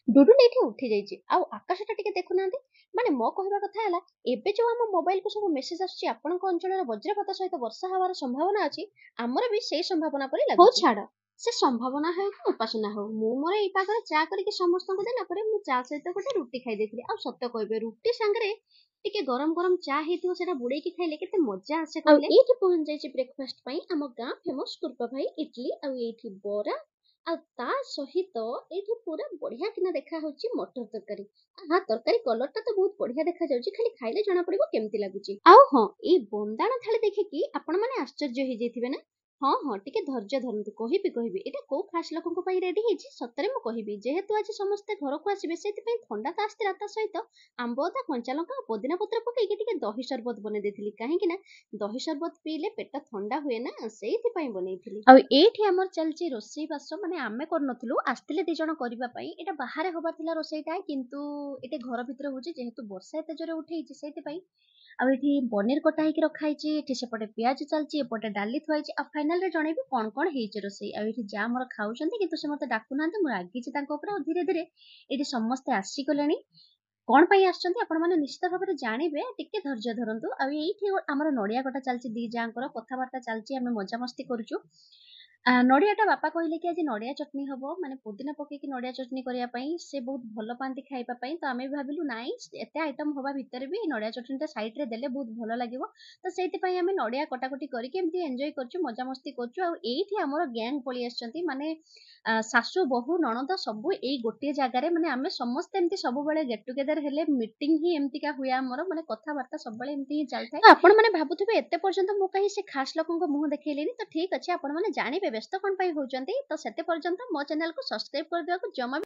Doodle ଏଇଠି ଉଠି ଯାଇଛି ଆଉ ଆକାଶଟା ଟିକେ ଦେଖୁନାହାନ୍ତି। ମାନେ ମୋ କହିବା କଥା ହେଲା, ଏବେ ଯୋଉ ଆମ ମୋବାଇଲକୁ ସବୁ ମେସେଜ ଆସୁଛି ଆପଣଙ୍କ ଅଞ୍ଚଳରେ ବଜ୍ରପାତ ସହିତ ବର୍ଷା ହେବାର ସମ୍ଭାବନା ଅଛି, ଆମର ବି ସେଇ ସମ୍ଭାବନା ପରି ହଉ ଲାଗୁଛି। ଛାଡ, ସେ ସମ୍ଭାବନା ହେଉ କି ଉପାସନା ହଉ, ମୁଁ ମୋର ଏଇ ପାଗରେ ଚା କରିକି ସମସ୍ତଙ୍କୁ ଦେଲା ପରେ ମୁଁ ଚା ସହିତ ଗୋଟେ ରୁଟି ଖାଇ ଦେଇଥିଲି। ଆଉ ସତ କହିବେ, ରୁଟି ସାଙ୍ଗରେ ଟିକେ ଗରମ ଗରମ ଚା ହେଇଥିବ, ସେଟା ବୁଡେଇକି ଖାଇଲେ କେତେ ମଜା ଆସେ ଆଉ କହିଲେ। ଏଇଠି ପହଞ୍ଚି ଯାଇଛି ବ୍ରେକଫାଷ୍ଟ ପାଇଁ ଆମ ଗାଁ ଫେମସ କୁର୍ପା ଭାଇ ଇଡଲି, ଆଉ ଏଇଠି ବରା, ଆଉ ତା ସହିତ ଏଇଠି ପୁରା ବଢିଆ କିନା ଦେଖା ହଉଛି ମଟର ତରକାରୀ। ଆହା, ତରକାରୀ କଲରଟା ତ ବହୁତ ବଢିଆ ଦେଖା ଯାଉଛି, ଖାଲି ଖାଇଲେ ଜଣା ପଡିବ କେମିତି ଲାଗୁଛି। ଆଉ ହଁ, ଏଇ ବନ୍ଦାଣ ଥାଳି ଦେଖିକି ଆପଣ ମାନେ ଆଶ୍ଚର୍ଯ୍ୟ ହେଇଯାଇଥିବେ ନା? ହଁ ହଁ, ଟିକେ ଧୈର୍ଯ୍ୟ ଧରନ୍ତୁ, କହିବି ଏଇଟା କୋଉ ଖାସ୍ ଲୋକଙ୍କ ପାଇଁ ରେଡି ହେଇଛି ସତରେ ମୁଁ କହିବି। ଯେହେତୁ ଆଜି ସମସ୍ତେ ଘରକୁ ଆସିବେ, ସେଥିପାଇଁ ଥଣ୍ଡା ତ ଆସିଥିଲା, ତା ସହିତ ଆମ୍ବ ଅଦା କଞ୍ଚା ଲଙ୍କା ଆଉ ପୋଦିନା ପତ୍ର ପକେଇକି ଟିକେ ଦହି ସରବତ ବନେଇ ଦେଇଥିଲି, କାହିଁକି ନା ଦହି ସରବତ ପିଇଲେ ପେଟ ଥଣ୍ଡା ହୁଏ ନା, ସେଇଥିପାଇଁ ବନେଇଥିଲି। ଆଉ ଏଇଠି ଆମର ଚାଲିଛି ରୋଷେଇ ବାସ, ମାନେ ଆମେ କରୁନଥିଲୁ, ଆସିଥିଲେ ଦି ଜଣ କରିବା ପାଇଁ। ଏଇଟା ବାହାରେ ହବାର ଥିଲା ରୋଷେଇଟା, କିନ୍ତୁ ଏଠି ଘର ଭିତରେ ହଉଛି, ଯେହେତୁ ବର୍ଷା ଏତେ ଜୋରେ ଉଠେଇଛି ସେଇଥିପାଇଁ। ଆଉ ଏଠି ପନିର କଟା ହେଇକି ରଖା ହେଇଛି, ଏଠି ସେପଟେ ପିଆଜ ଚାଲିଛି, ଏପଟେ ଡାଲି ଥୁଆ ହେଇଛି। ଆଉ ଫାଇନାଲରେ ଜଣେଇବି କଣ ହେଇଛି ରୋଷେଇ। ଆଉ ଏଠି ଯା ମୋର ଖାଉଛନ୍ତି, କିନ୍ତୁ ସେ ମତେ ଡାକୁନାହାନ୍ତି, ମୁଁ ରାଗିଛି ତାଙ୍କ ଉପରେ। ଆଉ ଧୀରେ ଧୀରେ ଏଠି ସମସ୍ତେ ଆସିଗଲେଣି। କଣ ପାଇଁ ଆସିଛନ୍ତି ଆପଣ ମାନେ ନିଶ୍ଚିତ ଭାବରେ ଜାଣିବେ, ଟିକେ ଧୈର୍ଯ୍ୟ ଧରନ୍ତୁ। ଆଉ ଏଇଠି ଆମର ନଡିଆ କଟା ଚାଲିଛି, ଦି ଯାଙ୍କର କଥାବାର୍ତ୍ତା ଚାଲିଛି, ଆମେ ମଜାମସ୍ତି କରୁଛୁ। ନଡିଆଟା ବାପା କହିଲେ କି ଆଜି ନଡିଆ ଚଟଣି ହବ, ମାନେ ପୁଦିନା ପକେଇକି ନଡିଆ ଚଟଣି କରିବା ପାଇଁ। ସେ ବହୁତ ଭଲ ପାଆନ୍ତି ଖାଇବା ପାଇଁ, ତ ଆମେ ବି ଭାବିଲୁ ନାଇଁ, ଏତେ ଆଇଟମ ହବା ଭିତରେ ବି ନଡିଆ ଚଟଣିଟା ସାଇଡରେ ଦେଲେ ବହୁତ ଭଲ ଲାଗିବ। ତ ସେଇଥିପାଇଁ ଆମେ ନଡିଆ କଟାକଟି କରିକି ଏମିତି ଏନ୍ଜୟ କରୁଛୁ, ମଜାମସ୍ତି କରୁଛୁ। ଆଉ ଏଇଠି ଆମର ଗ୍ୟାଙ୍ଗ ପଳେଇ ଆସିଛନ୍ତି, ମାନେ ଶାଶୁ ବୋହୂ ନଣନ୍ଦ ସବୁ ଏଇ ଗୋଟିଏ ଜାଗାରେ। ମାନେ ଆମେ ସମସ୍ତେ ଏମିତି ସବୁବେଳେ ଗେଟ୍ ଟୁଗେଦର ହେଲେ ମିଟିଂ ହିଁ ଏମିତିକା ହୁଏ ଆମର, ମାନେ କଥାବାର୍ତ୍ତା ସବୁବେଳେ ଏମିତି ହିଁ ଚାଲିଥାଏ। ତ ଆପଣ ମାନେ ଭାବୁଥିବେ ଏତେ ପର୍ଯ୍ୟନ୍ତ ମୁଁ କାହିଁ ସେ ଖାସ୍ ଲୋକଙ୍କ ମୁହଁ ଦେଖେଇଲିନି, ତ ଠିକ ଅଛି, ଆପଣ ମାନେ ଜାଣିବେ ବ୍ୟସ୍ତ କଣ ପାଇଁ ହଉଛନ୍ତି। ତ ସେତେ ପର୍ଯ୍ୟନ୍ତ ମୋ ଚ୍ୟାନେଲକୁ ସବସ୍କ୍ରାଇବ କରିଦେବାକୁ ଜମା